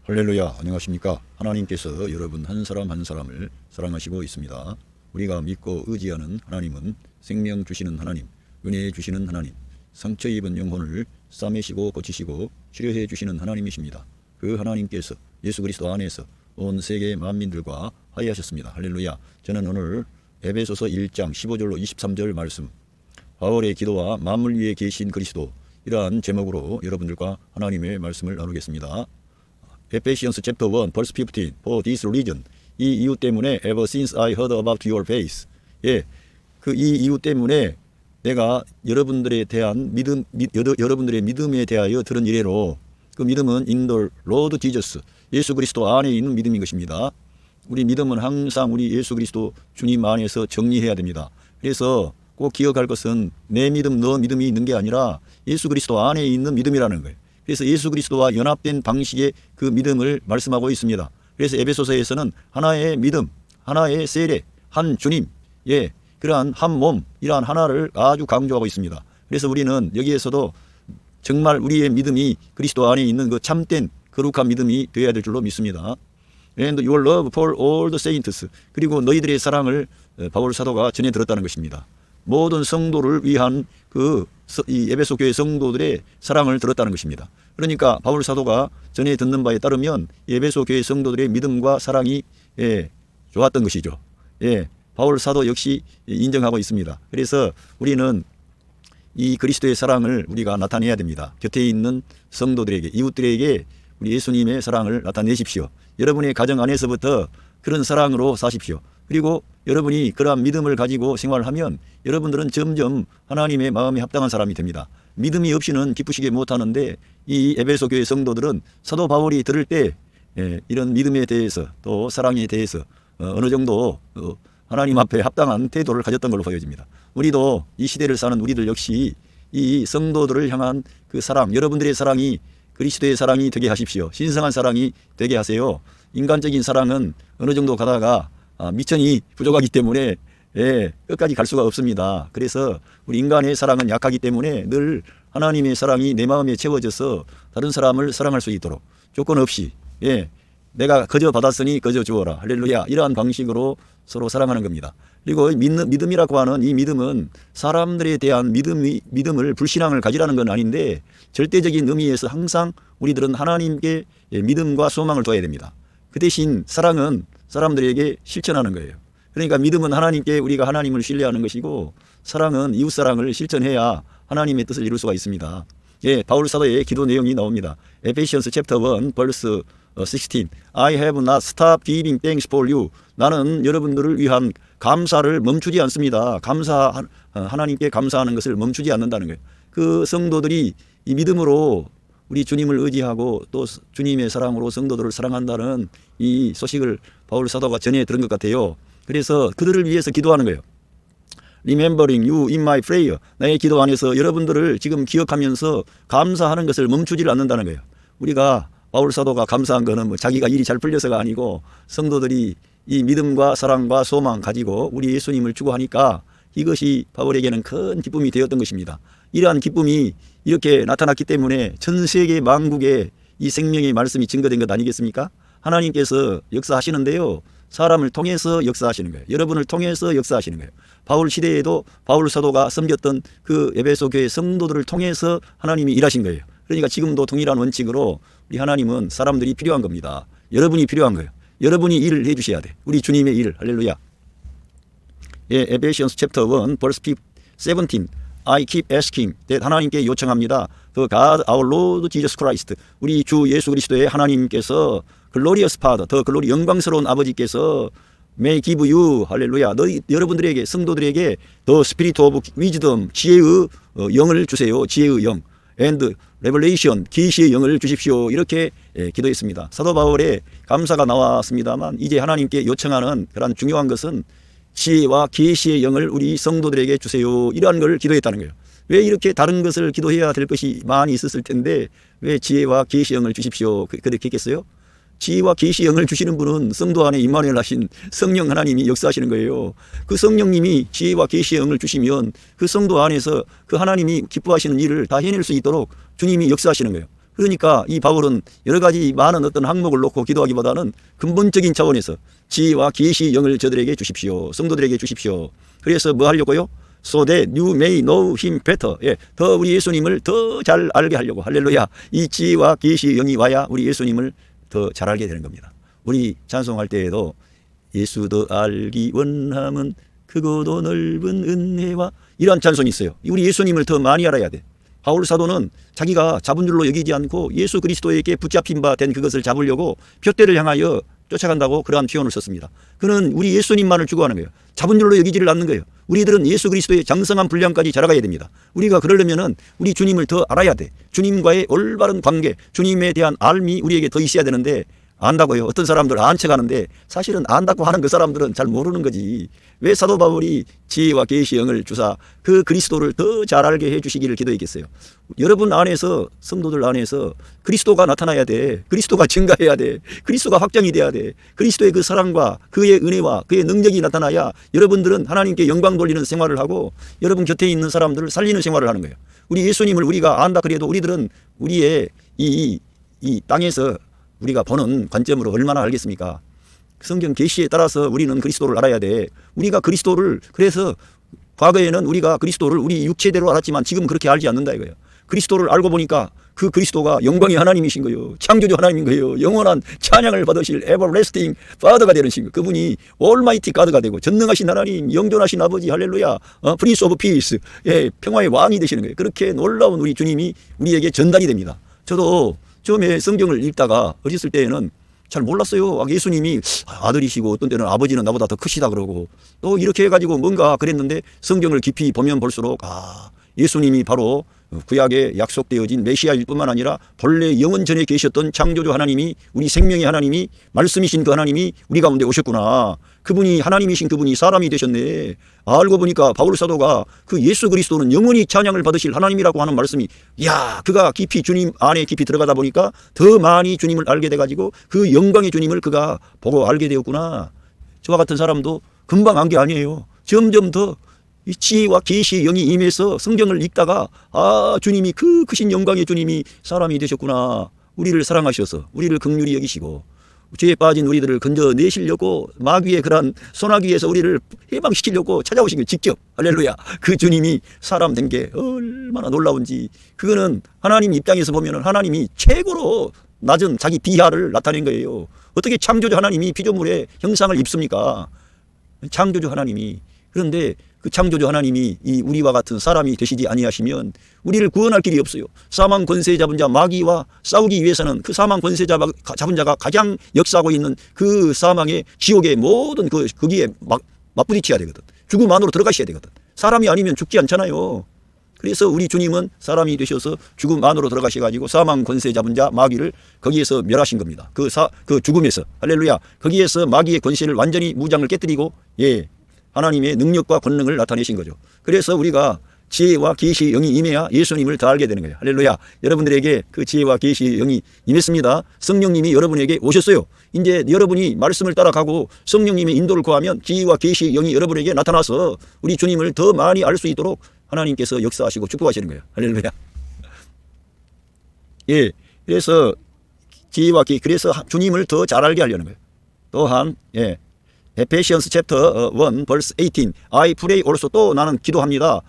할렐루야, 안녕하십니까. 하나님께서 여러분 한 사람 한 사람을 사랑하시고 있습니다. 우리가 믿고 의지하는 하나님은 생명 주시는 하나님, 은혜 주시는 하나님, 상처 입은 영혼을 싸매시고 고치시고 치료해 주시는 하나님이십니다. 그 하나님께서 예수 그리스도 안에서 온 세계 만민들과 화해하셨습니다. 할렐루야. 저는 오늘 에베소서 1장 15절로 23절 말씀, 바울의 기도와 만물 위에 계신 그리스도, 이러한 제목으로 여러분들과 하나님의 말씀을 나누겠습니다. Ephesians chapter 1 verse 15. For this reason, 이 이유 때문에 ever since I heard about your faith. 이 이유 때문에 내가 여러분들에 대한 여러분들의 믿음에 대하여 들은 이래로, 그 믿음은 in the Lord Jesus, 예수 그리스도 안에 있는 믿음인 것입니다. 우리 믿음은 항상 우리 예수 그리스도 주님 안에서 정리해야 됩니다. 그래서 꼭 기억할 것은 내 믿음, 너 믿음이 있는 게 아니라 예수 그리스도 안에 있는 믿음이라는 거예요. 그래서 예수 그리스도와 연합된 방식의 그 믿음을 말씀하고 있습니다. 그래서 에베소서에서는 하나의 믿음, 하나의 세례, 한 주님, 그러한 한 몸, 이러한 하나를 아주 강조하고 있습니다. 그래서 우리는 여기에서도 정말 우리의 믿음이 그리스도 안에 있는 그 참된 거룩한 믿음이 되어야 될 줄로 믿습니다. And your love for all the saints, 그리고 너희들의 사랑을 바울 사도가 전해 들었다는 것입니다. 모든 성도를 위한 이 에베소 교회 성도들의 사랑을 들었다는 것입니다. 그러니까 바울 사도가 전에 듣는 바에 따르면 에베소 교회 성도들의 믿음과 사랑이 좋았던 것이죠. 바울 사도 역시 인정하고 있습니다. 그래서 우리는 이 그리스도의 사랑을 우리가 나타내야 됩니다. 곁에 있는 성도들에게, 이웃들에게 우리 예수님의 사랑을 나타내십시오. 여러분의 가정 안에서부터 그런 사랑으로 사십시오. 그리고 여러분이 그러한 믿음을 가지고 생활하면 여러분들은 점점 하나님의 마음에 합당한 사람이 됩니다. 믿음이 없이는 기쁘시게 못하는데, 이 에베소 교회 성도들은 사도 바울이 들을 때 이런 믿음에 대해서 또 사랑에 대해서 어느 정도 하나님 앞에 합당한 태도를 가졌던 걸로 보여집니다. 우리도 이 시대를 사는 우리들 역시 이 성도들을 향한 그 사랑, 여러분들의 사랑이 그리스도의 사랑이 되게 하십시오. 신성한 사랑이 되게 하세요. 인간적인 사랑은 어느 정도 가다가 미천이 부족하기 때문에 끝까지 갈 수가 없습니다. 그래서 우리 인간의 사랑은 약하기 때문에 늘 하나님의 사랑이 내 마음에 채워져서 다른 사람을 사랑할 수 있도록 조건 없이, 내가 거저 받았으니 거저 주어라, 할렐루야, 이러한 방식으로 서로 사랑하는 겁니다. 그리고 믿음이라고 하는 이 믿음은 사람들에 대한 믿음을 불신앙을 가지라는 건 아닌데, 절대적인 의미에서 항상 우리들은 하나님께 믿음과 소망을 둬야 됩니다. 그 대신 사랑은 사람들에게 실천하는 거예요. 그러니까 믿음은 하나님께 우리가 하나님을 신뢰하는 것이고, 사랑은 이웃사랑을 실천해야 하나님의 뜻을 이룰 수가 있습니다. 바울 사도의 기도 내용이 나옵니다. Ephesians chapter 1 verse 16. I have not stopped giving thanks for you. 나는 여러분들을 위한 감사를 멈추지 않습니다. 하나님께 감사하는 것을 멈추지 않는다는 거예요. 그 성도들이 이 믿음으로 우리 주님을 의지하고 또 주님의 사랑으로 성도들을 사랑한다는 이 소식을 바울 사도가 전해 들은 것 같아요. 그래서 그들을 위해서 기도하는 거예요. Remembering you in my prayer. 나의 기도 안에서 여러분들을 지금 기억하면서 감사하는 것을 멈추지 않는다는 거예요. 우리가 바울 사도가 감사한 거는 자기가 일이 잘 풀려서가 아니고, 성도들이 이 믿음과 사랑과 소망 가지고 우리 예수님을 추구하니까 이것이 바울에게는 큰 기쁨이 되었던 것입니다. 이러한 기쁨이 이렇게 나타났기 때문에 전 세계 만국에 이 생명의 말씀이 증거된 것 아니겠습니까? 하나님께서 역사하시는데요, 사람을 통해서 역사하시는 거예요. 여러분을 통해서 역사하시는 거예요. 바울 시대에도 바울 사도가 섬겼던 그 에베소 교회 성도들을 통해서 하나님이 일하신 거예요. 그러니까 지금도 동일한 원칙으로 우리 하나님은 사람들이 필요한 겁니다. 여러분이 필요한 거예요. 여러분이 일을 해주셔야 돼. 우리 주님의 일, 할렐루야. Ephesians chapter 1 verse 17. I keep asking, 하나님께 요청합니다. The God, our Lord Jesus Christ, 우리 주 예수 그리스도의 하나님께서, Glorious Father, 더 글로리 영광스러운 아버지께서 may give you, 할렐루야, 여러분들에게, 성도들에게 the Spirit of Wisdom, 지혜의 영을 주세요. 지혜의 영. And Revelation, 계시의 영을 주십시오. 이렇게 기도했습니다. 사도 바울의 감사가 나왔습니다만, 이제 하나님께 요청하는 그런 중요한 것은 지혜와 계시의 영을 우리 성도들에게 주세요. 이러한 걸 기도했다는 거예요. 왜 이렇게 다른 것을 기도해야 될 것이 많이 있었을 텐데 왜 지혜와 계시의 영을 주십시오 그렇게 했겠어요? 지혜와 계시의 영을 주시는 분은 성도 안에 임마누엘 하신 성령 하나님이 역사하시는 거예요. 그 성령님이 지혜와 계시의 영을 주시면 그 성도 안에서 그 하나님이 기뻐하시는 일을 다 해낼 수 있도록 주님이 역사하시는 거예요. 그러니까 이 바울은 여러 가지 많은 어떤 항목을 놓고 기도하기보다는 근본적인 차원에서 지혜와 계시 영을 저들에게 주십시오. 성도들에게 주십시오. 그래서 뭐 하려고요? So that you may know him better. 예, 더 우리 예수님을 더 잘 알게 하려고. 할렐루야. 이 지혜와 계시 영이 와야 우리 예수님을 더 잘 알게 되는 겁니다. 우리 찬송할 때에도 예수 더 알기 원함은 크고도 넓은 은혜와, 이러한 찬송이 있어요. 우리 예수님을 더 많이 알아야 돼. 바울 사도는 자기가 잡은 줄로 여기지 않고 예수 그리스도에게 붙잡힌 바 된 그것을 잡으려고 푯대를 향하여 쫓아간다고 그러한 표현을 썼습니다. 그는 우리 예수님만을 추구하는 거예요. 잡은 줄로 여기지를 않는 거예요. 우리들은 예수 그리스도의 장성한 분량까지 자라가야 됩니다. 우리가 그러려면은 우리 주님을 더 알아야 돼. 주님과의 올바른 관계, 주님에 대한 알미 우리에게 더 있어야 되는데, 안다고요. 어떤 사람들 안 척하는데 사실은 안다고 하는 그 사람들은 잘 모르는 거지. 왜 사도 바울이 지혜와 계시 영을 주사 그 그리스도를 더 잘 알게 해주시기를 기도했겠어요. 여러분 안에서, 성도들 안에서 그리스도가 나타나야 돼. 그리스도가 증가해야 돼. 그리스도가 확장이 돼야 돼. 그리스도의 그 사랑과 그의 은혜와 그의 능력이 나타나야 여러분들은 하나님께 영광 돌리는 생활을 하고 여러분 곁에 있는 사람들을 살리는 생활을 하는 거예요. 우리 예수님을 우리가 안다 그래도 우리들은 우리의 이 땅에서 우리가 보는 관점으로 얼마나 알겠습니까? 성경 계시에 따라서 우리는 그리스도를 알아야 돼. 우리가 그리스도를, 그래서 과거에는 우리가 그리스도를 우리 육체대로 알았지만 지금 그렇게 알지 않는다 이거예요. 그리스도를 알고 보니까 그 그리스도가 영광의 하나님이신 거예요. 창조주 하나님인 거예요. 영원한 찬양을 받으실 everlasting Father가 되는 그분이 Almighty God가 되고 전능하신 하나님, 영존하신 아버지, 할렐루야, Prince of Peace, 예, 평화의 왕이 되시는 거예요. 그렇게 놀라운 우리 주님이 우리에게 전달이 됩니다. 저도 처음에 성경을 읽다가 어렸을 때에는 잘 몰랐어요. 예수님이 아들이시고 어떤 때는 아버지는 나보다 더 크시다 그러고 또 이렇게 해가지고 뭔가 그랬는데 성경을 깊이 보면 볼수록 예수님이 바로 구약에 약속되어진 메시아일 뿐만 아니라 본래 영원 전에 계셨던 창조주 하나님이, 우리 생명의 하나님이, 말씀이신 그 하나님이 우리 가운데 오셨구나. 그분이 하나님이신 그분이 사람이 되셨네. 알고 보니까 바울 사도가 그 예수 그리스도는 영원히 찬양을 받으실 하나님이라고 하는 말씀이, 그가 깊이 주님 안에 깊이 들어가다 보니까 더 많이 주님을 알게 돼가지고 그 영광의 주님을 그가 보고 알게 되었구나. 저와 같은 사람도 금방 안 게 아니에요. 점점 더 이 지혜와 계시의 영이 임해서 성경을 읽다가 주님이, 그 크신 영광의 주님이 사람이 되셨구나. 우리를 사랑하셔서 우리를 긍휼히 여기시고 죄에 빠진 우리들을 건져내시려고 마귀의 그런 소나기에서 우리를 해방시키려고 찾아오신 게 직접, 할렐루야, 그 주님이 사람 된 게 얼마나 놀라운지. 그거는 하나님 입장에서 보면 하나님이 최고로 낮은 자기 비하를 나타낸 거예요. 어떻게 창조주 하나님이 피조물의 형상을 입습니까? 창조주 하나님이. 그런데 그 창조주 하나님이 이 우리와 같은 사람이 되시지 아니하시면 우리를 구원할 길이 없어요. 사망 권세 잡은 자 마귀와 싸우기 위해서는 그 사망 권세 잡은 자가 가장 역사하고 있는 그 사망의 지옥의 모든 거기에 맞부딪혀야 되거든. 죽음 안으로 들어가셔야 되거든. 사람이 아니면 죽지 않잖아요. 그래서 우리 주님은 사람이 되셔서 죽음 안으로 들어가셔가지고 사망 권세 잡은 자 마귀를 거기에서 멸하신 겁니다. 그 죽음에서, 할렐루야, 거기에서 마귀의 권세를 완전히 무장을 깨뜨리고 하나님의 능력과 권능을 나타내신 거죠. 그래서 우리가 지혜와 계시 영이 임해야 예수님을 더 알게 되는 거예요. 할렐루야. 여러분들에게 그 지혜와 계시 영이 임했습니다. 성령님이 여러분에게 오셨어요. 이제 여러분이 말씀을 따라가고 성령님의 인도를 구하면 지혜와 계시 영이 여러분에게 나타나서 우리 주님을 더 많이 알 수 있도록 하나님께서 역사하시고 축복하시는 거예요. 할렐루야. 그래서 지혜와 계시, 그래서 주님을 더 잘 알게 하려는 거예요. 또한 Ephesians chapter 1 verse 18, I pray also, 또 나는 기도합니다.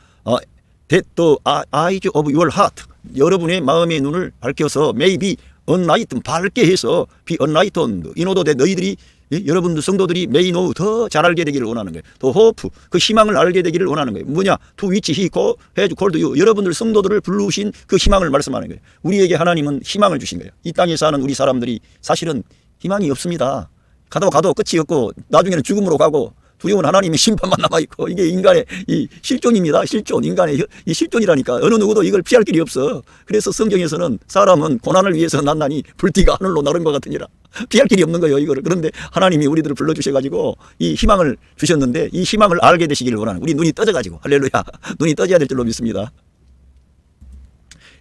That the eyes of your heart, 여러분의 마음의 눈을 밝혀서 may be enlightened, 밝게 해서 be enlightened, in order that 너희들이, 여러분들 성도들이 may know, 더 잘 알게 되기를 원하는 거예요. 또 hope, 그 희망을 알게 되기를 원하는 거예요. 뭐냐? To which he has called you, 여러분들 성도들을 부르신 그 희망을 말씀하는 거예요. 우리에게 하나님은 희망을 주신 거예요. 이 땅에 사는 우리 사람들이 사실은 희망이 없습니다. 가도 끝이 없고 나중에는 죽음으로 가고 두려운 하나님의 심판만 남아있고, 이게 인간의 이 실존입니다. 실존, 인간의 이 실존이라니까. 어느 누구도 이걸 피할 길이 없어. 그래서 성경에서는 사람은 고난을 위해서 난나니 불띠가 하늘로 나른 것 같으니라. 피할 길이 없는 거예요, 이거를. 그런데 하나님이 우리들을 불러주셔가지고 이 희망을 주셨는데, 이 희망을 알게 되시기를 원하는, 우리 눈이 떠져가지고, 할렐루야, 눈이 떠져야 될 줄로 믿습니다.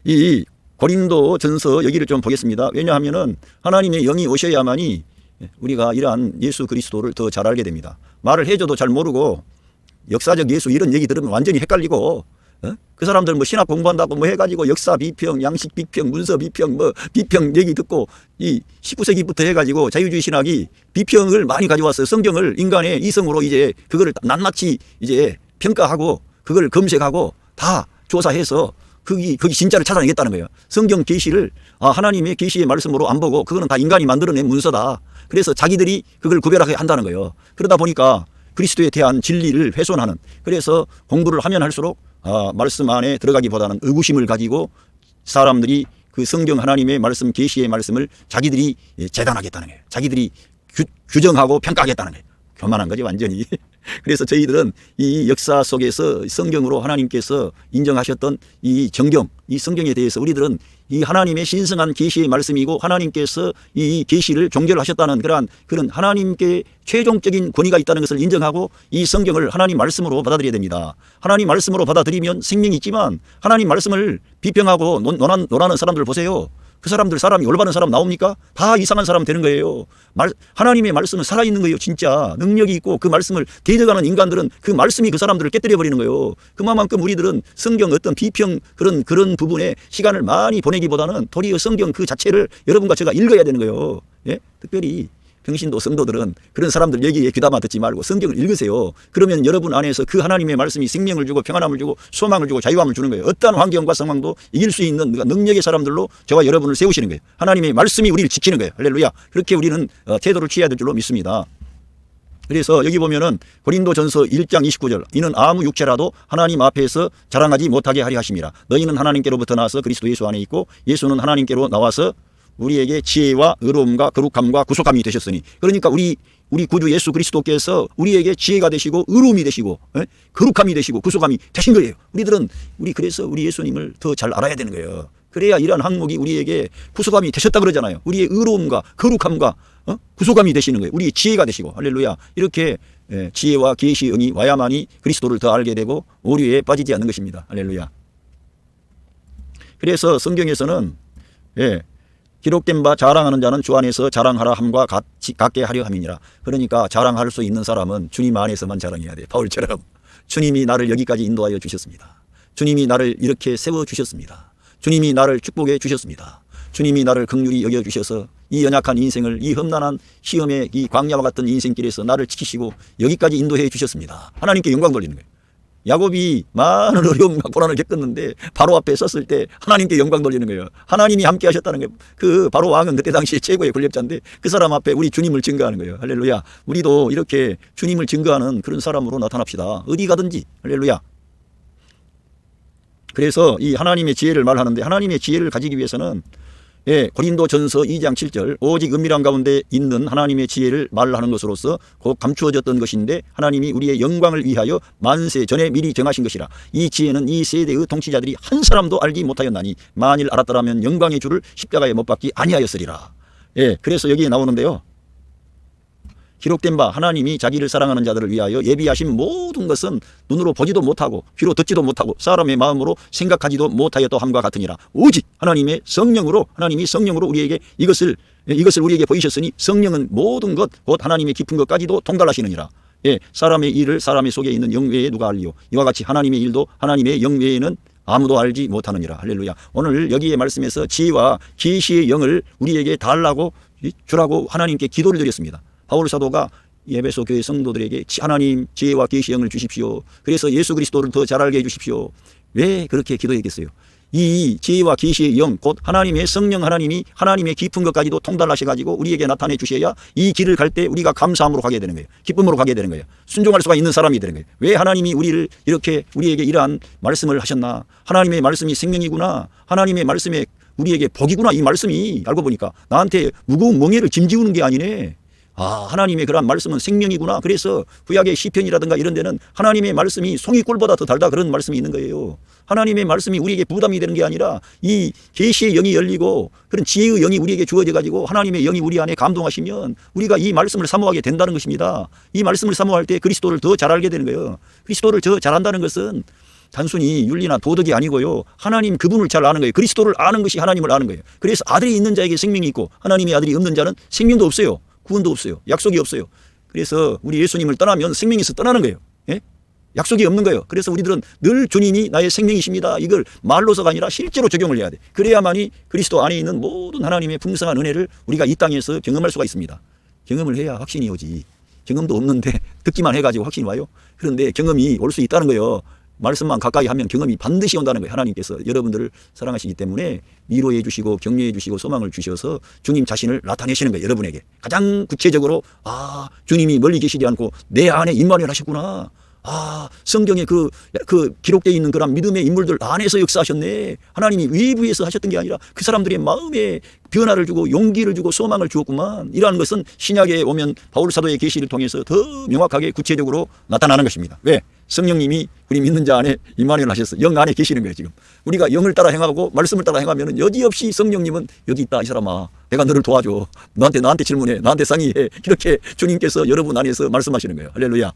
이 고린도 전서 여기를 좀 보겠습니다. 왜냐하면은 하나님의 영이 오셔야만이 우리가 이러한 예수 그리스도를 더 잘 알게 됩니다. 말을 해줘도 잘 모르고 역사적 예수 이런 얘기 들으면 완전히 헷갈리고 그 사람들 뭐 신학 공부한다고 뭐 해가지고 역사 비평, 양식 비평, 문서 비평, 뭐 비평 얘기 듣고 이 19세기부터 해가지고 자유주의 신학이 비평을 많이 가져왔어요. 성경을 인간의 이성으로 이제 그거를 낱낱이 이제 평가하고 그걸 검색하고 다 조사해서 거기 진짜를 찾아내겠다는 거예요. 성경 계시를 하나님의 계시의 말씀으로 안 보고 그거는 다 인간이 만들어낸 문서다. 그래서 자기들이 그걸 구별하게 한다는 거예요. 그러다 보니까 그리스도에 대한 진리를 훼손하는, 그래서 공부를 하면 할수록 말씀 안에 들어가기보다는 의구심을 가지고 사람들이 그 성경 하나님의 말씀, 계시의 말씀을 자기들이 재단하겠다는 거예요. 자기들이 규정하고 평가하겠다는 거예요. 교만한 거지 완전히. 그래서 저희들은 이 역사 속에서 성경으로 하나님께서 인정하셨던 이 정경, 이 성경에 대해서 우리들은 이 하나님의 신성한 계시의 말씀이고 하나님께서 이 계시를 종결하셨다는 그런 하나님께 최종적인 권위가 있다는 것을 인정하고 이 성경을 하나님 말씀으로 받아들여야 됩니다. 하나님 말씀으로 받아들이면 생명이 있지만 하나님 말씀을 비평하고 논하는 사람들 보세요. 그 사람이 올바른 사람 나옵니까? 다 이상한 사람 되는 거예요. 하나님의 말씀은 살아있는 거예요. 진짜 능력이 있고 그 말씀을 대적하는 인간들은 그 말씀이 그 사람들을 깨뜨려 버리는 거예요. 그만큼 우리들은 성경 어떤 비평 그런 부분에 시간을 많이 보내기보다는 도리어 성경 그 자체를 여러분과 제가 읽어야 되는 거예요. 예? 특별히 평신도 성도들은 그런 사람들 얘기에 귀담아 듣지 말고 성경을 읽으세요. 그러면 여러분 안에서 그 하나님의 말씀이 생명을 주고 평안함을 주고 소망을 주고 자유함을 주는 거예요. 어떠한 환경과 상황도 이길 수 있는 능력의 사람들로 저와 여러분을 세우시는 거예요. 하나님의 말씀이 우리를 지키는 거예요. 할렐루야. 그렇게 우리는 태도를 취해야 될 줄로 믿습니다. 그래서 여기 보면은 고린도전서 1장 29절, 이는 아무 육체라도 하나님 앞에서 자랑하지 못하게 하려 하심이라. 너희는 하나님께로부터 나와서 그리스도 예수 안에 있고 예수는 하나님께로 나와서 우리에게 지혜와 의로움과 거룩함과 구속함이 되셨으니, 그러니까 우리 구주 예수 그리스도께서 우리에게 지혜가 되시고 의로움이 되시고 거룩함이 되시고 구속함이 되신 거예요. 그래서 우리 예수님을 더 잘 알아야 되는 거예요. 그래야 이러한 항목이 우리에게 구속함이 되셨다 그러잖아요. 우리의 의로움과 거룩함과 구속함이 되시는 거예요. 우리의 지혜가 되시고. 할렐루야. 이렇게 지혜와 계시 영이 와야만이 그리스도를 더 알게 되고 오류에 빠지지 않는 것입니다. 할렐루야. 그래서 성경에서는 기록된 바 자랑하는 자는 주 안에서 자랑하라 함과 같게 하려 함이니라. 그러니까 자랑할 수 있는 사람은 주님 안에서만 자랑해야 돼. 바울처럼 주님이 나를 여기까지 인도하여 주셨습니다. 주님이 나를 이렇게 세워주셨습니다. 주님이 나를 축복해 주셨습니다. 주님이 나를 긍휼히 여겨주셔서 이 연약한 인생을, 이 험난한 시험의 이 광야와 같은 인생길에서 나를 지키시고 여기까지 인도해 주셨습니다. 하나님께 영광 돌리는 거예요. 야곱이 많은 어려움과 고난을 겪었는데 바로 앞에 섰을 때 하나님께 영광 돌리는 거예요. 하나님이 함께 하셨다는 거예요. 그 바로 왕은 그때 당시 최고의 권력자인데 그 사람 앞에 우리 주님을 증거하는 거예요. 할렐루야. 우리도 이렇게 주님을 증거하는 그런 사람으로 나타납시다. 어디 가든지. 할렐루야. 그래서 이 하나님의 지혜를 말하는데, 하나님의 지혜를 가지기 위해서는 고린도전서 2장 7절, 오직 은밀한 가운데 있는 하나님의 지혜를 말하는 것으로서 곧 감추어졌던 것인데 하나님이 우리의 영광을 위하여 만세 전에 미리 정하신 것이라. 이 지혜는 이 세대의 통치자들이 한 사람도 알지 못하였나니 만일 알았더라면 영광의 주를 십자가에 못 박지 아니하였으리라. 그래서 여기에 나오는데요, 기록된 바 하나님이 자기를 사랑하는 자들을 위하여 예비하신 모든 것은 눈으로 보지도 못하고 귀로 듣지도 못하고 사람의 마음으로 생각하지도 못하였다 함과 같으니라. 오직 하나님이 성령으로 우리에게 이것을 우리에게 보이셨으니 성령은 모든 것 곧 하나님의 깊은 것까지도 통달하시느니라. 사람의 일을 사람의 속에 있는 영 외에 누가 알리요. 이와 같이 하나님의 일도 하나님의 영 외에는 아무도 알지 못하느니라. 할렐루야. 오늘 여기에 말씀에서 지혜와 계시의 영을 우리에게 달라고 주라고 하나님께 기도를 드렸습니다. 바울 사도가 에베소 교회 성도들에게 하나님 지혜와 계시의 영을 주십시오. 그래서 예수 그리스도를 더 잘 알게 해주십시오. 왜 그렇게 기도했겠어요? 이 지혜와 계시의 영, 곧 하나님의 성령 하나님이 하나님의 깊은 것까지도 통달하셔가지고 우리에게 나타내 주셔야 이 길을 갈 때 우리가 감사함으로 가게 되는 거예요. 기쁨으로 가게 되는 거예요. 순종할 수가 있는 사람이 되는 거예요. 왜 하나님이 우리에게 이러한 말씀을 하셨나? 하나님의 말씀이 생명이구나. 하나님의 말씀에 우리에게 복이구나. 이 말씀이 알고 보니까 나한테 무거운 멍에를 짐지우는 게 아니네. 하나님의 그러한 말씀은 생명이구나. 그래서 구약의 시편이라든가 이런 데는 하나님의 말씀이 송이꿀보다 더 달다 그런 말씀이 있는 거예요. 하나님의 말씀이 우리에게 부담이 되는 게 아니라 이 계시의 영이 열리고 그런 지혜의 영이 우리에게 주어져 가지고 하나님의 영이 우리 안에 감동하시면 우리가 이 말씀을 사모하게 된다는 것입니다. 이 말씀을 사모할 때 그리스도를 더 잘 알게 되는 거예요. 그리스도를 더 잘 안다는 것은 단순히 윤리나 도덕이 아니고요. 하나님 그분을 잘 아는 거예요. 그리스도를 아는 것이 하나님을 아는 거예요. 그래서 아들이 있는 자에게 생명이 있고 하나님의 아들이 없는 자는 생명도 없어요. 구원도 없어요. 약속이 없어요. 그래서 우리 예수님을 떠나면 생명에서 떠나는 거예요. 약속이 없는 거예요. 그래서 우리들은 늘 주님이 나의 생명이십니다. 이걸 말로서가 아니라 실제로 적용을 해야 돼. 그래야만이 그리스도 안에 있는 모든 하나님의 풍성한 은혜를 우리가 이 땅에서 경험할 수가 있습니다. 경험을 해야 확신이 오지. 경험도 없는데 듣기만 해가지고 확신이 와요. 그런데 경험이 올 수 있다는 거예요. 말씀만 가까이 하면 경험이 반드시 온다는 거예요. 하나님께서 여러분들을 사랑하시기 때문에 위로해 주시고 격려해 주시고 소망을 주셔서 주님 자신을 나타내시는 거예요. 여러분에게 가장 구체적으로 주님이 멀리 계시지 않고 내 안에 임마누엘 하셨구나. 성경에 그 기록되어 있는 그런 믿음의 인물들 안에서 역사하셨네. 하나님이 외부에서 하셨던 게 아니라 그 사람들의 마음에 변화를 주고 용기를 주고 소망을 주었구만. 이러한 것은 신약에 오면 바울 사도의 계시를 통해서 더 명확하게 구체적으로 나타나는 것입니다. 왜? 성령님이 우리 믿는 자 안에 임마누엘 하셨어. 영 안에 계시는 거예요. 지금 우리가 영을 따라 행하고 말씀을 따라 행하면 여지없이 성령님은 여기 있다 이 사람아, 내가 너를 도와줘, 나한테 질문해, 나한테 상의해, 이렇게 주님께서 여러분 안에서 말씀하시는 거예요. 할렐루야.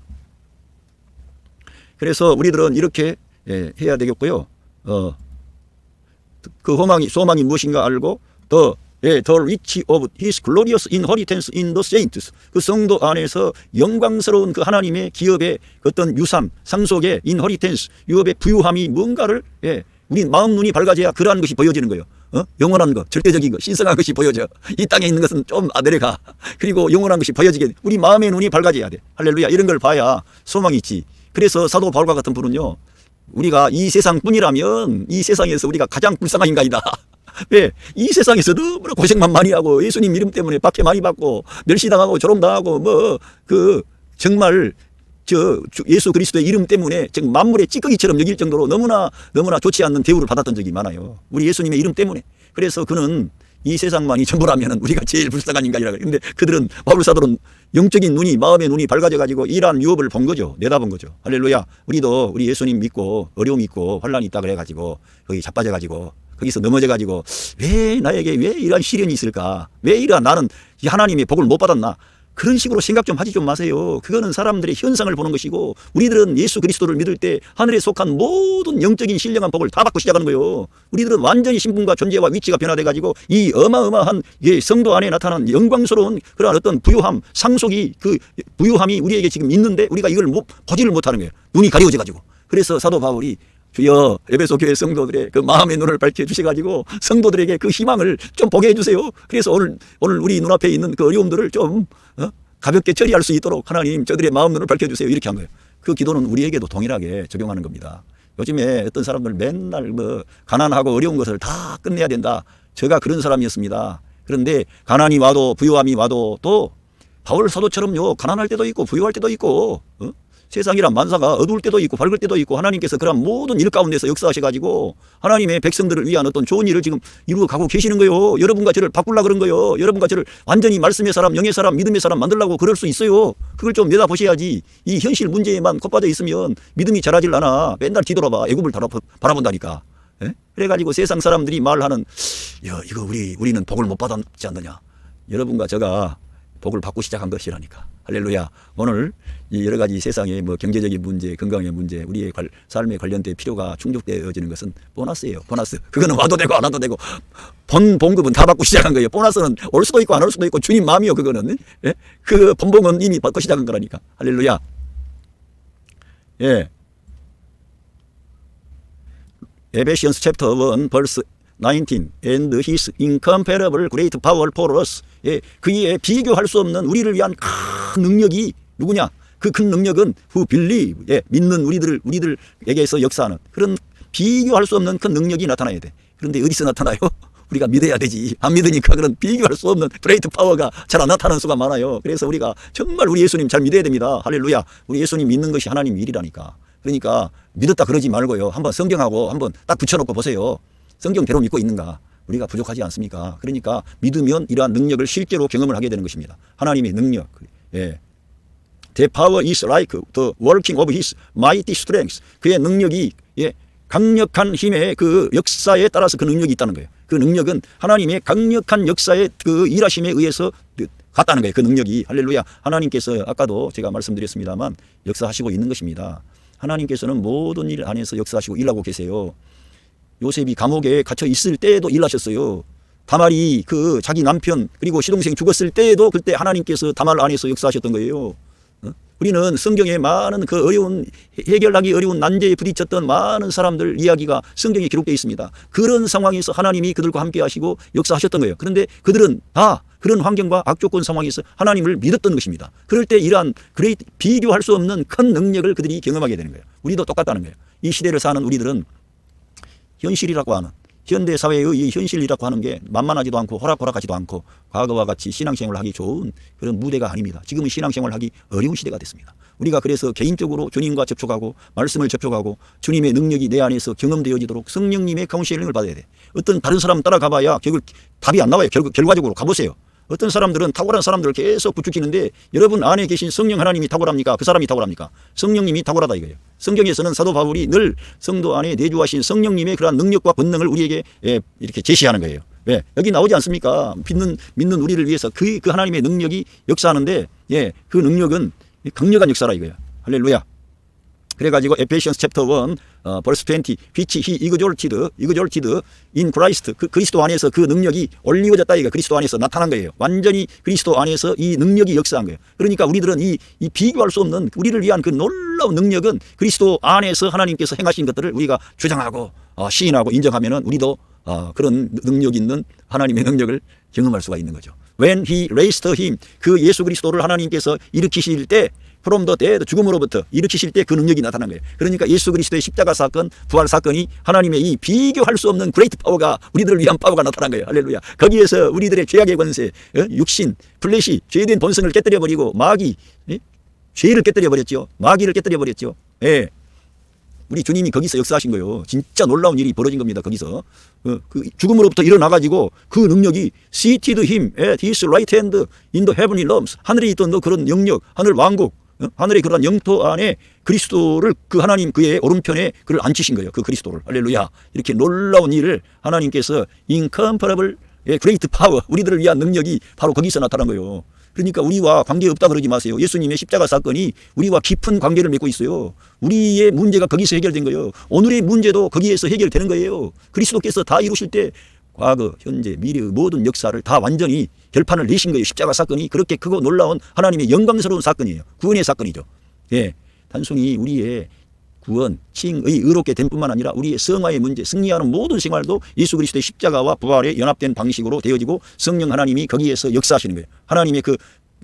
그래서 우리들은 이렇게 해야 되겠고요. 그 소망이 무엇인가 알고 the riches of his glorious inheritance in the saints, 그 성도 안에서 영광스러운 그 하나님의 기업의 어떤 유산, 상속의 inheritance, 유업의 부유함이 뭔가를 우리 마음 눈이 밝아져야 그러한 것이 보여지는 거예요. 영원한 것, 절대적인 것, 신성한 것이 보여져. 이 땅에 있는 것은 좀 내려가. 그리고 영원한 것이 보여지게 우리 마음의 눈이 밝아져야 돼. 할렐루야. 이런 걸 봐야 소망이 있지. 그래서 사도 바울과 같은 분은요, 우리가 이 세상뿐이라면 이 세상에서 우리가 가장 불쌍한 인간이다. 왜? 이 세상에서 너무나 고생만 많이 하고 예수님 이름 때문에 박해 많이 받고 멸시당하고 조롱당하고 정말 예수 그리스도의 이름 때문에 지금 만물의 찌꺼기처럼 여길 정도로 너무나 좋지 않는 대우를 받았던 적이 많아요. 우리 예수님의 이름 때문에. 그래서 그는 이 세상만이 전부라면 우리가 제일 불쌍한 인간이라고. 근데 그들은, 바울 사도는 영적인 눈이, 마음의 눈이 밝아져 가지고 이러한 유업을 본 거죠. 내다본 거죠. 할렐루야. 우리도 우리 예수님 믿고 어려움이 있고 환란이 있다 그래 가지고 거기 자빠져 가지고 거기서 넘어져 가지고 왜 나에게 왜 이러한 시련이 있을까? 왜 이러한 나는 이 하나님의 복을 못 받았나? 그런 식으로 생각 좀 하지 좀 마세요. 그거는 사람들의 현상을 보는 것이고, 우리들은 예수 그리스도를 믿을 때 하늘에 속한 모든 영적인 신령한 복을 다 받고 시작하는 거예요. 우리들은 완전히 신분과 존재와 위치가 변화돼 가지고 이 어마어마한 성도 안에 나타난 영광스러운 그런 어떤 부유함, 상속이, 그 부유함이 우리에게 지금 있는데 우리가 이걸 보지를 못하는 거예요. 눈이 가려워져 가지고. 그래서 사도 바울이 주여 에베소 교회 성도들의 그 마음의 눈을 밝혀 주셔가지고 성도들에게 그 희망을 좀 보게 해주세요. 그래서 오늘 우리 눈앞에 있는 그 어려움들을 좀 가볍게 처리할 수 있도록 하나님 저들의 마음 눈을 밝혀주세요. 이렇게 한 거예요. 그 기도는 우리에게도 동일하게 적용하는 겁니다. 요즘에 어떤 사람들 맨날 가난하고 어려운 것을 다 끝내야 된다. 제가 그런 사람이었습니다. 그런데 가난이 와도 부유함이 와도 또 바울 사도처럼요, 가난할 때도 있고 부유할 때도 있고 세상이란 만사가 어두울 때도 있고 밝을 때도 있고, 하나님께서 그런 모든 일 가운데서 역사하셔가지고 하나님의 백성들을 위한 어떤 좋은 일을 지금 이루어가고 계시는 거예요. 여러분과 저를 바꾸려고 그런 거예요. 여러분과 저를 완전히 말씀의 사람, 영의 사람, 믿음의 사람 만들려고 그럴 수 있어요. 그걸 좀 내다보셔야지. 이 현실 문제에만 콧빠져 있으면 믿음이 자라질 않아. 맨날 뒤돌아봐. 애굽을 바라본다니까. 그래가지고 세상 사람들이 말하는 이거 우리는 복을 못 받았지 않느냐. 여러분과 저가 복을 받고 시작한 것이라니까. 할렐루야. 오늘 이 여러 가지 세상의 경제적인 문제, 건강의 문제, 우리의 삶에 관련된 필요가 충족되어지는 것은 보너스예요. 보너스. 그거는 와도 되고 안 와도 되고 본급은 다 받고 시작한 거예요. 보너스는 올 수도 있고 안 올 수도 있고 주님 마음이요. 그거는. 그 본봉은 이미 받고 시작한 거라니까. 할렐루야. Ephesians chapter 1 verse 19 and his incomparable great power for us. 그의 비교할 수 없는 우리를 위한 큰 능력이 누구냐? 그 큰 능력은 who believe, 믿는 우리들에게서 역사하는 그런 비교할 수 없는 큰 능력이 나타나야 돼. 그런데 어디서 나타나요? 우리가 믿어야 되지. 안 믿으니까 그런 비교할 수 없는 great power가 잘 안 나타나는 수가 많아요. 그래서 우리가 정말 우리 예수님 잘 믿어야 됩니다. 할렐루야. 우리 예수님 믿는 것이 하나님 일이라니까. 그러니까 믿었다 그러지 말고요. 한번 성경하고 한번 딱 붙여놓고 보세요. 성경대로 믿고 있는가? 우리가 부족하지 않습니까? 그러니까 믿으면 이러한 능력을 실제로 경험을 하게 되는 것입니다. 하나님의 능력. The power is like the working of his mighty strength. 그의 능력이 강력한 힘의 그 역사에 따라서 그 능력이 있다는 거예요. 그 능력은 하나님의 강력한 역사의 그 일하심에 의해서 갔다는 거예요. 그 능력이. 할렐루야. 하나님께서 아까도 제가 말씀드렸습니다만 역사하시고 있는 것입니다. 하나님께서는 모든 일 안에서 역사하시고 일하고 계세요. 요셉이 감옥에 갇혀 있을 때에도 일하셨어요. 다말이 그 자기 남편 그리고 시동생 죽었을 때에도 그때 하나님께서 다말 안에서 역사하셨던 거예요. 우리는 성경에 많은 그 어려운 해결하기 어려운 난제에 부딪혔던 많은 사람들 이야기가 성경에 기록되어 있습니다. 그런 상황에서 하나님이 그들과 함께 하시고 역사하셨던 거예요. 그런데 그들은 다 그런 환경과 악조건 상황에서 하나님을 믿었던 것입니다. 그럴 때 이러한 비교할 수 없는 큰 능력을 그들이 경험하게 되는 거예요. 우리도 똑같다는 거예요. 이 시대를 사는 우리들은 현실이라고 하는 현대사회의 이 현실이라고 하는 게 만만하지도 않고 호락호락하지도 않고 과거와 같이 신앙생활을 하기 좋은 그런 무대가 아닙니다. 지금은 신앙생활을 하기 어려운 시대가 됐습니다. 우리가 그래서 개인적으로 주님과 접촉하고 말씀을 접촉하고 주님의 능력이 내 안에서 경험되어지도록 성령님의 카운셀링을 받아야 돼. 어떤 다른 사람 따라가 봐야 결국 답이 안 나와요. 결과적으로 가보세요. 어떤 사람들은 탁월한 사람들을 계속 부추기는데 여러분 안에 계신 성령 하나님이 탁월합니까? 그 사람이 탁월합니까? 성령님이 탁월하다 이거예요. 성경에서는 사도 바울이 늘 성도 안에 내주하신 성령님의 그러한 능력과 권능을 우리에게 이렇게 제시하는 거예요. 왜? 여기 나오지 않습니까? 믿는 우리를 위해서 그 하나님의 능력이 역사하는데 그 능력은 강력한 역사라 이거예요. 할렐루야. 그래가지고 에페시언스 챕터 1 벌스 20 which he exalted in Christ 그리스도 안에서 그 능력이 올리워졌다 이거 그리스도 안에서 나타난 거예요. 완전히 그리스도 안에서 이 능력이 역사한 거예요. 그러니까 우리들은 이 비교할 수 없는 우리를 위한 그 놀라운 능력은 그리스도 안에서 하나님께서 행하신 것들을 우리가 주장하고 시인하고 인정하면은 우리도 그런 능력 있는 하나님의 능력을 경험할 수가 있는 거죠. When he raised him 그 예수 그리스도를 하나님께서 일으키실 때 from the dead 죽음으로부터 일으키실 때 그 능력이 나타난 거예요. 그러니까 예수 그리스도의 십자가 사건 부활 사건이 하나님의 이 비교할 수 없는 그레이트 파워가 우리들을 위한 파워가 나타난 거예요. 할렐루야. 거기에서 우리들의 죄악의 권세 육신 플래시 죄된 본성을 깨뜨려버리고 마귀 죄를 깨뜨려버렸죠. 마귀를 깨뜨려버렸죠. 우리 주님이 거기서 역사하신 거예요. 진짜 놀라운 일이 벌어진 겁니다. 거기서 그 죽음으로부터 일어나가지고 그 능력이 seated him at his right hand in the heavenly realms 하늘에 있던 그런 영역 하늘 왕국 하늘의 그런 영토 안에 그리스도를 그 하나님 그의 오른편에 그를 앉히신 거예요. 그 그리스도를. 할렐루야. 이렇게 놀라운 일을 하나님께서 incomparable great power 우리들을 위한 능력이 바로 거기서 나타난 거예요. 그러니까 우리와 관계없다 그러지 마세요. 예수님의 십자가 사건이 우리와 깊은 관계를 맺고 있어요. 우리의 문제가 거기서 해결된 거예요. 오늘의 문제도 거기에서 해결되는 거예요. 그리스도께서 다 이루실 때 과거, 현재, 미래의 모든 역사를 다 완전히 결판을 내신 거예요. 십자가 사건이 그렇게 크고 놀라운 하나님의 영광스러운 사건이에요. 구원의 사건이죠. 단순히 우리의 구원, 칭의 의롭게 된 뿐만 아니라 우리의 성화의 문제, 승리하는 모든 생활도 예수 그리스도의 십자가와 부활에 연합된 방식으로 되어지고 성령 하나님이 거기에서 역사하시는 거예요. 하나님의 그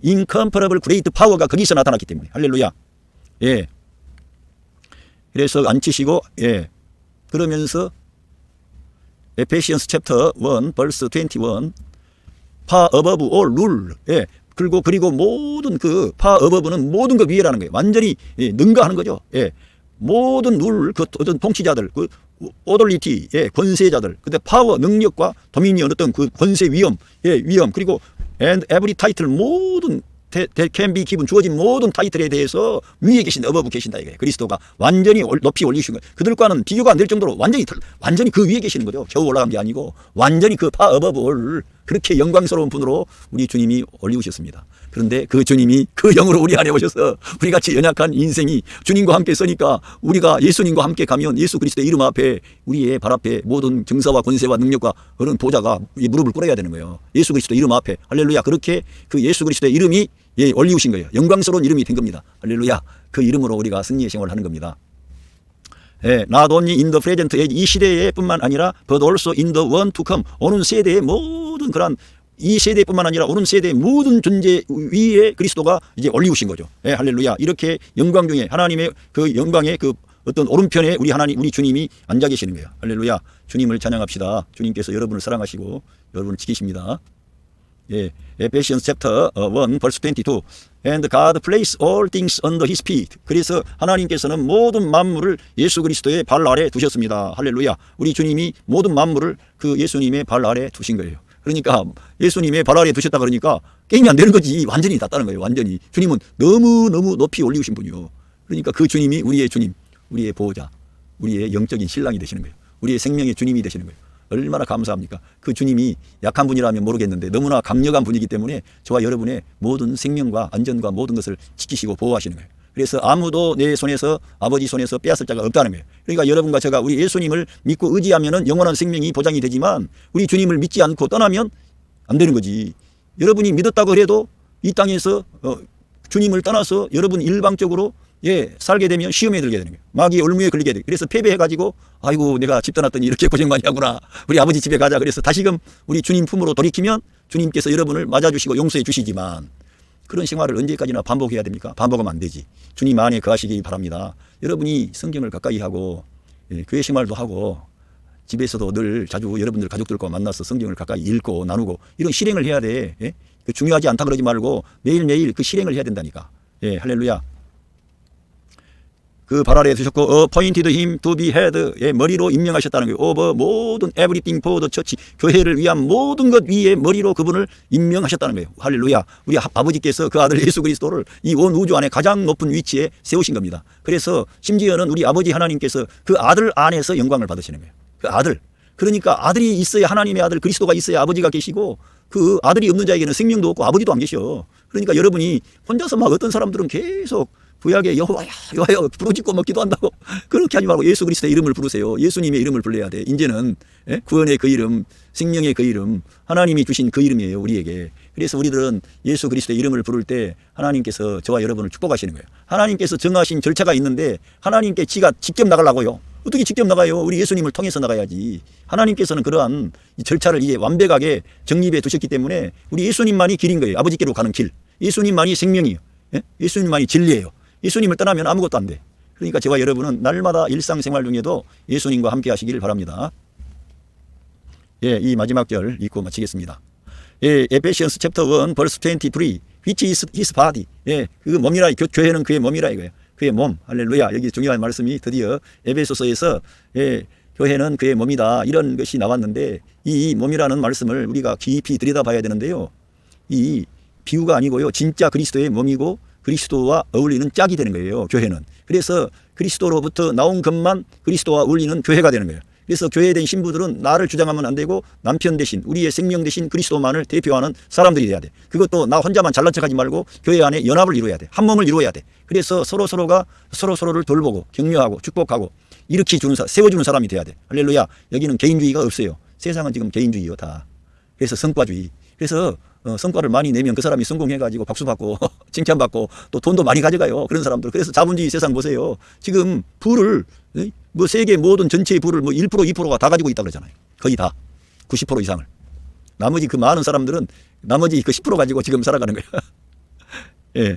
incomparable great power가 거기서 나타났기 때문에. 할렐루야. 그래서 앉히시고 그러면서 에페시언스 챕터 1 벌스 21 far above all rule 그리고 모든 그 far above는 모든 것 위에라는 거예요. 완전히 능가하는 거죠. 모든 룰, 그 어떤 통치자들, 그 오돌리티, 권세자들, 근데 파워, 능력과 도미니언 어떤 그 권세 위험, 위험, 그리고 and every title 모든 can be given 주어진 모든 타이틀에 대해서 위에 계신다, 어버브 계신다 이거예요. 그리스도가 완전히 높이 올리신 거예요. 그들과는 비교가 안 될 정도로 완전히 그 위에 계시는 거죠. 겨우 올라간 게 아니고 완전히 그 파 어버브 올 그렇게 영광스러운 분으로 우리 주님이 올리우셨습니다. 그런데 그 주님이 그 영으로 우리 안에 오셔서 우리 같이 연약한 인생이 주님과 함께 서니까 우리가 예수님과 함께 가면 예수 그리스도의 이름 앞에 우리의 발 앞에 모든 정사와 권세와 능력과 그런 보좌가 무릎을 꿇어야 되는 거예요. 예수 그리스도 이름 앞에. 할렐루야. 그렇게 그 예수 그리스도의 이름이 올리우신 거예요. 영광스러운 이름이 된 겁니다. 할렐루야. 그 이름으로 우리가 승리의 생활을 하는 겁니다. not only in the present age 이 시대에 뿐만 아니라 but also in the one to come 오는 세대의 모든 그런 이 세대뿐만 아니라 오는 세대의 모든 존재 위에 그리스도가 이제 올리우신 거죠. 할렐루야. 이렇게 영광 중에 하나님의 그 영광의 그 어떤 오른편에 우리 주님이 앉아 계시는 거예요. 할렐루야. 주님을 찬양합시다. 주님께서 여러분을 사랑하시고 여러분을 지키십니다. 에페시언스 챕터 1 벌스 22 And God placed all things under his feet. 그래서 하나님께서는 모든 만물을 예수 그리스도의 발 아래 두셨습니다. 할렐루야. 우리 주님이 모든 만물을 그 예수님의 발 아래 두신 거예요. 그러니까 예수님의 발 아래 두셨다 그러니까 게임이 안 되는 거지. 완전히 닿다는 거예요. 완전히. 주님은 너무너무 높이 올리우신 분이요. 그러니까 그 주님이 우리의 주님, 우리의 보호자, 우리의 영적인 신랑이 되시는 거예요. 우리의 생명의 주님이 되시는 거예요. 얼마나 감사합니까? 그 주님이 약한 분이라면 모르겠는데 너무나 강력한 분이기 때문에 저와 여러분의 모든 생명과 안전과 모든 것을 지키시고 보호하시는 거예요. 그래서 아무도 내 손에서 아버지 손에서 빼앗을 자가 없다는 거예요. 그러니까 여러분과 제가 우리 예수님을 믿고 의지하면 영원한 생명이 보장이 되지만 우리 주님을 믿지 않고 떠나면 안 되는 거지. 여러분이 믿었다고 해도 이 땅에서 주님을 떠나서 여러분 일방적으로 살게 되면 시험에 들게 되는 거예요. 마귀의 올무에 걸리게 돼요. 그래서 패배해가지고 아이고 내가 집 떠났더니 이렇게 고생 많이 하구나. 우리 아버지 집에 가자. 그래서 다시금 우리 주님 품으로 돌이키면 주님께서 여러분을 맞아주시고 용서해 주시지만 그런 생활을 언제까지나 반복해야 됩니까? 반복하면 안 되지. 주님 안에 거하시기 바랍니다. 여러분이 성경을 가까이 하고 교회 생활도 하고 집에서도 늘 자주 여러분들 가족들과 만나서 성경을 가까이 읽고 나누고 이런 실행을 해야 돼. 그 중요하지 않다 그러지 말고 매일매일 그 실행을 해야 된다니까. 할렐루야. 그 발 아래에 두셨고 appointed him to be head, 머리로 임명하셨다는 거예요. over 모든 everything for the church, 교회를 위한 모든 것 위에 머리로 그분을 임명하셨다는 거예요. 할렐루야. 우리 아버지께서 그 아들 예수 그리스도를 이 온 우주 안에 가장 높은 위치에 세우신 겁니다. 그래서 심지어는 우리 아버지 하나님께서 그 아들 안에서 영광을 받으시는 거예요. 그 아들. 그러니까 아들이 있어야 하나님의 아들 그리스도가 있어야 아버지가 계시고 그 아들이 없는 자에게는 생명도 없고 아버지도 안 계셔. 그러니까 여러분이 혼자서 막 어떤 사람들은 계속 구약에 여호와야 여호와야 부르짖고 뭐 기도한다고 그렇게 하지 말고 예수 그리스도의 이름을 부르세요. 예수님의 이름을 불러야 돼. 이제는 구원의 그 이름, 생명의 그 이름, 하나님이 주신 그 이름이에요 우리에게. 그래서 우리들은 예수 그리스도의 이름을 부를 때 하나님께서 저와 여러분을 축복하시는 거예요. 하나님께서 정하신 절차가 있는데 하나님께 지가 직접 나가려고요. 어떻게 직접 나가요? 우리 예수님을 통해서 나가야지. 하나님께서는 그러한 절차를 이제 완벽하게 정립해 두셨기 때문에 우리 예수님만이 길인 거예요. 아버지께로 가는 길. 예수님만이 생명이에요. 예수님만이 진리예요. 예수님을 떠나면 아무것도 안 돼. 그러니까 저와 여러분은 날마다 일상생활 중에도 예수님과 함께 하시길 바랍니다. 이 마지막 절 읽고 마치겠습니다. 에페시언스 챕터 1 벌스 23 which is his body. 그 몸이라, 교회는 그의 몸이라 이거예요. 그의 몸. 할렐루야. 여기 중요한 말씀이 드디어 에베소서에서 교회는 그의 몸이다 이런 것이 나왔는데 이 몸이라는 말씀을 우리가 깊이 들여다봐야 되는데요. 이 비유가 아니고요. 진짜 그리스도의 몸이고 그리스도와 어울리는 짝이 되는 거예요. 교회는. 그래서 그리스도로부터 나온 것만 그리스도와 어울리는 교회가 되는 거예요. 그래서 교회된 신부들은 나를 주장하면 안 되고 남편 대신 우리의 생명 대신 그리스도만을 대표하는 사람들이 돼야 돼. 그것도 나 혼자만 잘난 척하지 말고 교회 안에 연합을 이루어야 돼. 한 몸을 이루어야 돼. 그래서 서로가 서로를 돌보고 격려하고 축복하고 일으키 주는 세워주는 사람이 돼야 돼. 할렐루야. 여기는 개인주의가 없어요. 세상은 지금 개인주의요 다. 그래서 성과주의. 그래서 성과를 많이 내면 그 사람이 성공해가지고 박수받고 칭찬받고 또 돈도 많이 가져가요. 그런 사람들. 그래서 자본주의 세상 보세요. 지금 부를 뭐 세계 모든 전체의 부를 뭐 1% 2%가 다 가지고 있다 그러잖아요. 거의 다 90% 이상을. 나머지 그 많은 사람들은 나머지 그 10% 가지고 지금 살아가는 거예요.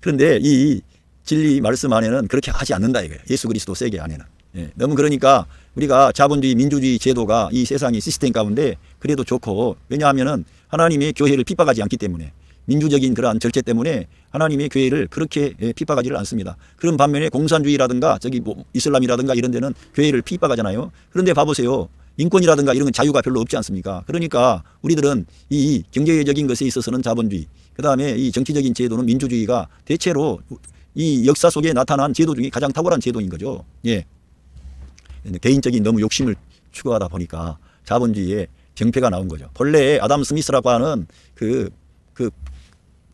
그런데 이 진리 말씀 안에는 그렇게 하지 않는다 이거예요. 예수 그리스도 세계 안에는. 너무 그러니까 우리가 자본주의 민주주의 제도가 이 세상의 시스템 가운데 그래도 좋고 왜냐하면은 하나님의 교회를 핍박하지 않기 때문에 민주적인 그러한 절제 때문에 하나님의 교회를 그렇게 핍박하지를 않습니다. 그런 반면에 공산주의라든가 저기 뭐 이슬람이라든가 이런 데는 교회를 핍박하잖아요. 그런데 봐보세요. 인권이라든가 이런 건 자유가 별로 없지 않습니까? 그러니까 우리들은 이 경제적인 것에 있어서는 자본주의, 그 다음에 이 정치적인 제도는 민주주의가 대체로 이 역사 속에 나타난 제도 중에 가장 탁월한 제도인 거죠. 개인적인 너무 욕심을 추구하다 보니까 자본주의에 병폐가 나온 거죠. 본래 아담 스미스라고 하는 그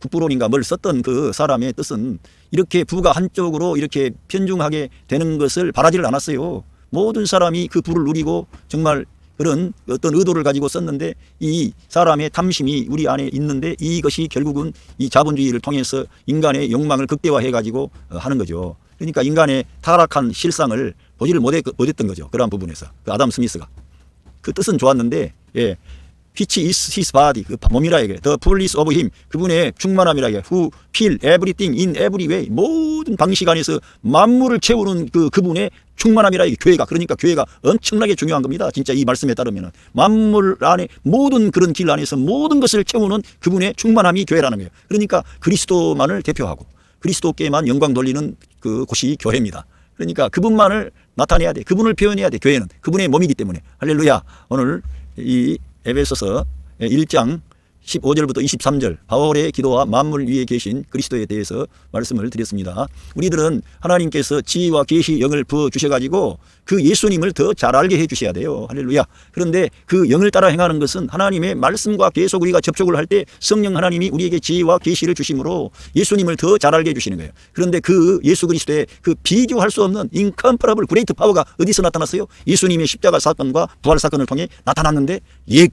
국부론인가 뭘 썼던 그 사람의 뜻은 이렇게 부가 한쪽으로 이렇게 편중하게 되는 것을 바라지를 않았어요. 모든 사람이 그 부를 누리고 정말 그런 어떤 의도를 가지고 썼는데 이 사람의 탐심이 우리 안에 있는데 이것이 결국은 이 자본주의를 통해서 인간의 욕망을 극대화해 가지고 하는 거죠. 그러니까 인간의 타락한 실상을 보지를 못했던 거죠. 그러한 부분에서 그 아담 스미스가 그 뜻은 좋았는데 which is his body 그 몸이라 이게 the fullness of him 그분의 충만함이라 이게 who fill everything in every way 모든 방식 안에서 만물을 채우는 그분의 충만함이라 이게 교회가 그러니까 교회가 엄청나게 중요한 겁니다. 진짜 이 말씀에 따르면은 만물 안에 모든 그런 길 안에서 모든 것을 채우는 그분의 충만함이 교회라는 거예요. 그러니까 그리스도만을 대표하고 그리스도께만 영광 돌리는 그 곳이 교회입니다. 그러니까 그분만을 나타내야 돼. 그분을 표현해야 돼. 교회는 그분의 몸이기 때문에. 할렐루야. 오늘 이 에베소서 1장 15절부터 23절 바울의 기도와 만물 위에 계신 그리스도에 대해서 말씀을 드렸습니다. 우리들은 하나님께서 지혜와 계시 영을 부어주셔가지고 그 예수님을 더 잘 알게 해주셔야 돼요. 할렐루야. 그런데 그 영을 따라 행하는 것은 하나님의 말씀과 계속 우리가 접촉을 할 때 성령 하나님이 우리에게 지혜와 계시를 주심으로 예수님을 더 잘 알게 해주시는 거예요. 그런데 그 예수 그리스도의 그 비교할 수 없는 incomparable great power가 어디서 나타났어요? 예수님의 십자가 사건과 부활 사건을 통해 나타났는데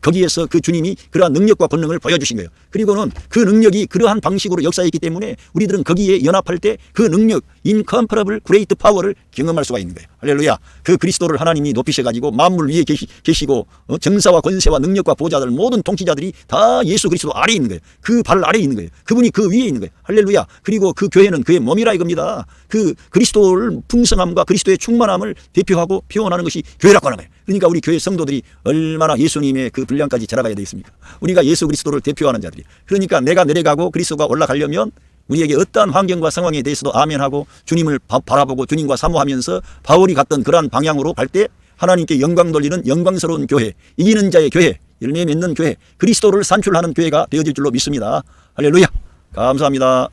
거기에서 그 주님이 그러한 능력과 권능을 보여주신 거예요. 그리고는 그 능력이 그러한 방식으로 역사했기 때문에 우리들은 거기에 연합할 때 그 능력 incomparable great power를 경험할 수가 있는 거예요. 할렐루야. 그 그리스도를 하나님이 높이셔가지고 만물 위에 계시고 정사와 권세와 능력과 보좌들 모든 통치자들이 다 예수 그리스도 아래에 있는 거예요. 그 발 아래에 있는 거예요. 그분이 그 위에 있는 거예요. 할렐루야. 그리고 그 교회는 그의 몸이라 이겁니다. 그 그리스도를 풍성함과 그리스도의 충만함을 대표하고 표현하는 것이 교회라고 하는 거예요. 그러니까 우리 교회 성도들이 얼마나 예수님의 그 분량까지 자라가야 되겠습니까? 우리가 예수 그리스도를 대표하는 자들이. 그러니까 내가 내려가고 그리스도가 올라가려면 우리에게 어떠한 환경과 상황에 대해서도 아멘하고 주님을 바라보고 주님과 사모하면서 바울이 갔던 그러한 방향으로 갈 때 하나님께 영광 돌리는 영광스러운 교회, 이기는 자의 교회, 열매 맺는 교회, 그리스도를 산출하는 교회가 되어질 줄로 믿습니다. 할렐루야. 감사합니다.